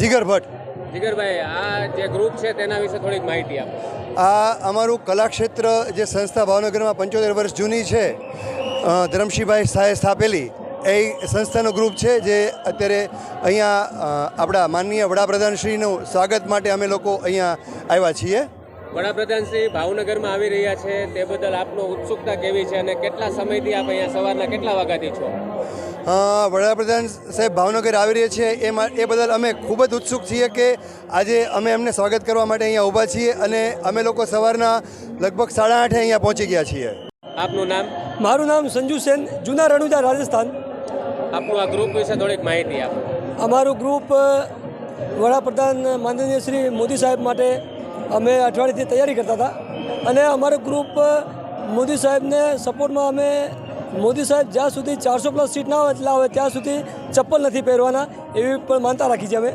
જીગર ભટ્ટ. જીગરભાઈ, આ જે ગ્રુપ છે તેના વિશે થોડીક માહિતી આપો. આ અમારું કલાક્ષેત્ર જે સંસ્થા ભાવનગરમાં 75 વર્ષ જૂની છે, ધરમશીભાઈ શાહે સ્થાપેલી એ સંસ્થાનો ગ્રુપ છે, જે અત્યારે અહીંયા આપણા માનનીય વડાપ્રધાનશ્રીનું સ્વાગત માટે અમે લોકો અહીંયા આવ્યા છીએ. વડાપ્રધાનશ્રી ભાવનગરમાં આવી રહ્યા છે તે બદલ આપનો ઉત્સુકતા કેવી છે અને કેટલા સમયથી આપ અહીંયા સવારના કેટલા વાગ્યાથી છો? વડાપ્રધાન સાહેબ ભાવનગર આવી રહ્યા છે એ બદલ અમે ખૂબ જ ઉત્સુક છીએ કે આજે અમે એમને સ્વાગત કરવા માટે અહીંયા ઊભા છીએ અને અમે લોકો સવારના લગભગ 8:30 અહીંયા પહોંચી ગયા છીએ. આપનું નામ? મારું નામ સંજુ સેન, જૂના રણુજા, રાજસ્થાન. આપનું આ ગ્રુપ વિશે થોડીક માહિતી આપો. અમારું ગ્રુપ વડાપ્રધાન માનનીય શ્રી મોદી સાહેબ માટે અમે અઠવાડિયાથી તૈયારી કરતા હતા અને અમારું ગ્રુપ મોદી સાહેબને સપોર્ટમાં અમે મોદી સાહેબ જ્યાં સુધી 400+ સીટ ના આવે ત્યાં સુધી ચપ્પલ નથી પહેરવાના એવી પણ માનતા રાખી છે અમે.